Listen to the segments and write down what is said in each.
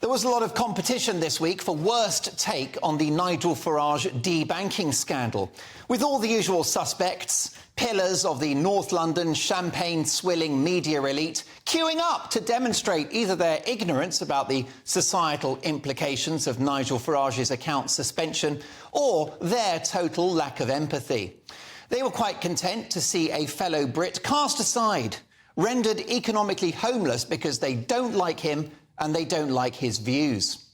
There was a lot of competition this week for worst take on the Nigel Farage debanking scandal, with all the usual suspects, pillars of the North London champagne-swilling media elite, queuing up to demonstrate either their ignorance about the societal implications of Nigel Farage's account suspension or their total lack of empathy. They were quite content to see a fellow Brit cast aside, rendered economically homeless because they don't like him and they don't like his views.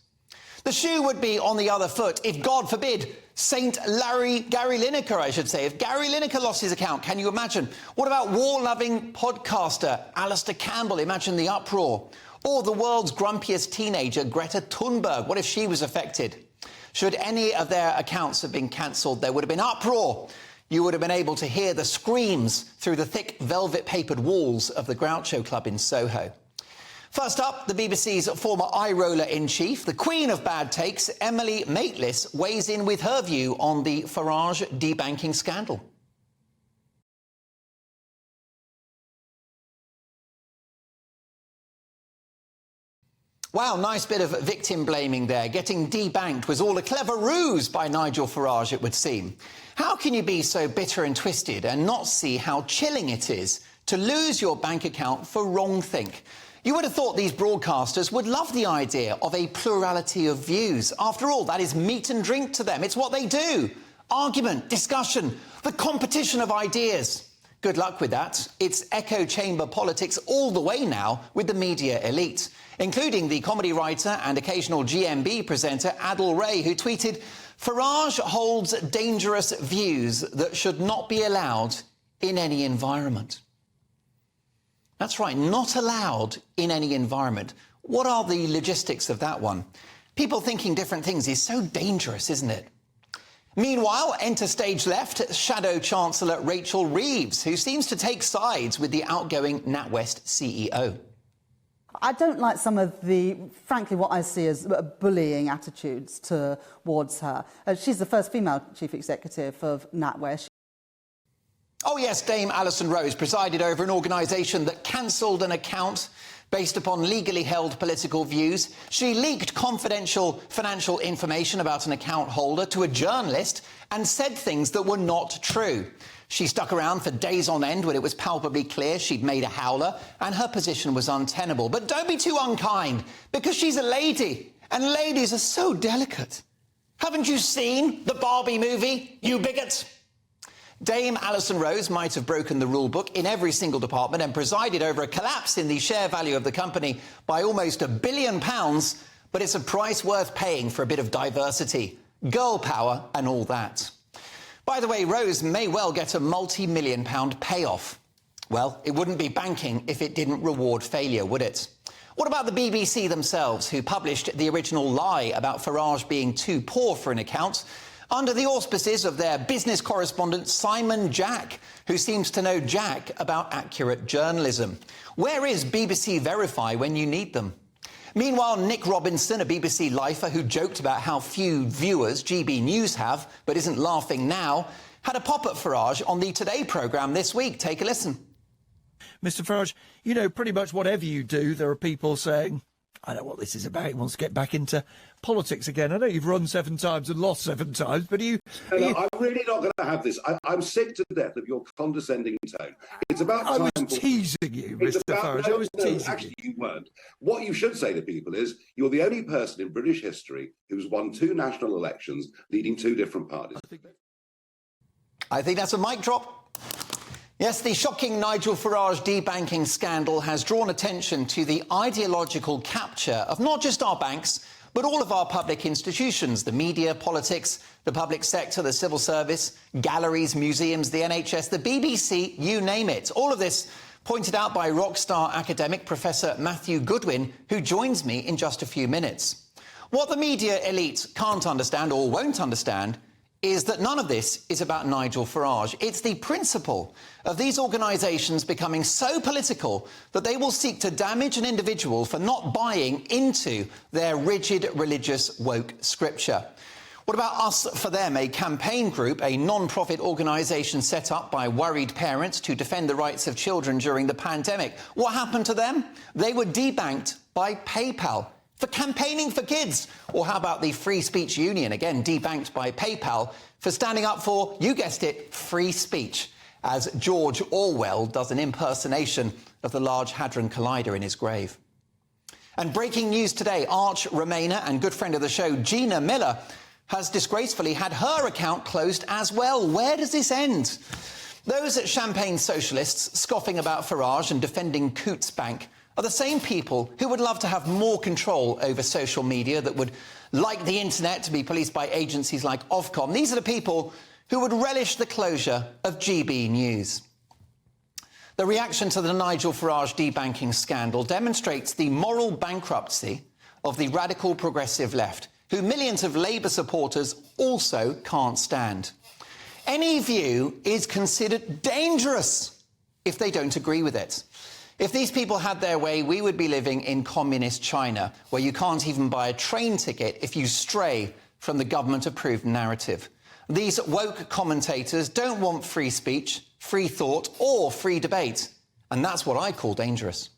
The shoe would be on the other foot if, God forbid, Gary Lineker, I should say. If Gary Lineker lost his account, can you imagine? What about war-loving podcaster Alistair Campbell? Imagine the uproar. Or the world's grumpiest teenager, Greta Thunberg. What if she was affected? Should any of their accounts have been cancelled, there would have been uproar. You would have been able to hear the screams through the thick velvet-papered walls of the Groucho Club in Soho. First up, the BBC's former eye-roller-in-chief, the queen of bad takes, Emily Maitlis, weighs in with her view on the Farage debanking scandal. Wow, nice bit of victim blaming there. Getting debanked was all a clever ruse by Nigel Farage, it would seem. How can you be so bitter and twisted and not see how chilling it is to lose your bank account for wrongthink? You would have thought these broadcasters would love the idea of a plurality of views. After all, that is meat and drink to them. It's what they do. Argument, discussion, the competition of ideas. Good luck with that. It's echo chamber politics all the way now with the media elite, including the comedy writer and occasional GMB presenter Adil Ray, who tweeted, "Farage holds dangerous views that should not be allowed in any environment." That's right, not allowed in any environment. What are the logistics of that one? People thinking different things is so dangerous, isn't it? Meanwhile, enter stage left, Shadow Chancellor Rachel Reeves, who seems to take sides with the outgoing NatWest CEO. I don't like some of the, frankly, what I see as bullying attitudes towards her. She's the first female chief executive of NatWest. Oh yes, Dame Alison Rose presided over an organisation that cancelled an account based upon legally held political views. She leaked confidential financial information about an account holder to a journalist and said things that were not true. She stuck around for days on end when it was palpably clear she'd made a howler and her position was untenable. But don't be too unkind, because she's a lady, and ladies are so delicate. Haven't you seen the Barbie movie, you bigot? Dame Alison Rose might have broken the rule book in every single department and presided over a collapse in the share value of the company by almost £1 billion, but it's a price worth paying for a bit of diversity, girl power and all that. By the way, Rose may well get a multi-million-pound payoff. Well, it wouldn't be banking if it didn't reward failure, would it? What about the BBC themselves, who published the original lie about Farage being too poor for an account, under the auspices of their business correspondent Simon Jack, who seems to know Jack about accurate journalism? Where is BBC Verify when you need them? Meanwhile, Nick Robinson, a BBC lifer who joked about how few viewers GB News have, but isn't laughing now, had a pop at Farage on the Today programme this week. Take a listen. Mr Farage, you know, pretty much whatever you do, there are people saying, I know what this is about. He wants to get back into politics again. I know you've run 7 times and lost 7 times, but I'm really not going to have this. I'm sick to death of your condescending tone. It's about time. I was teasing you, Mr Farage. I was teasing actually, you weren't. What you should say to people is you're the only person in British history who's won 2 national elections leading 2 different parties. I think that's a mic drop. Yes, the shocking Nigel Farage debanking scandal has drawn attention to the ideological capture of not just our banks, but all of our public institutions, the media, politics, the public sector, the civil service, galleries, museums, the NHS, the BBC, you name it. All of this pointed out by rock star academic Professor Matthew Goodwin, who joins me in just a few minutes. What the media elite can't understand or won't understand is that none of this is about Nigel Farage. It's the principle of these organisations becoming so political that they will seek to damage an individual for not buying into their rigid religious woke scripture. What about Us for Them, a campaign group, a non-profit organisation set up by worried parents to defend the rights of children during the pandemic? What happened to them? They were debanked by PayPal. For campaigning for kids? Or how about the Free Speech Union, again debanked by PayPal, for standing up for, you guessed it, free speech, as George Orwell does an impersonation of the Large Hadron Collider in his grave. And breaking news today, arch Remainer and good friend of the show, Gina Miller, has disgracefully had her account closed as well. Where does this end? Those Champagne socialists scoffing about Farage and defending Coutts Bank are the same people who would love to have more control over social media, that would like the internet to be policed by agencies like Ofcom. These are the people who would relish the closure of GB News. The reaction to the Nigel Farage debanking scandal demonstrates the moral bankruptcy of the radical progressive left, who millions of Labour supporters also can't stand. Any view is considered dangerous if they don't agree with it. If these people had their way, we would be living in communist China, where you can't even buy a train ticket if you stray from the government-approved narrative. These woke commentators don't want free speech, free thought, or free debate. And that's what I call dangerous.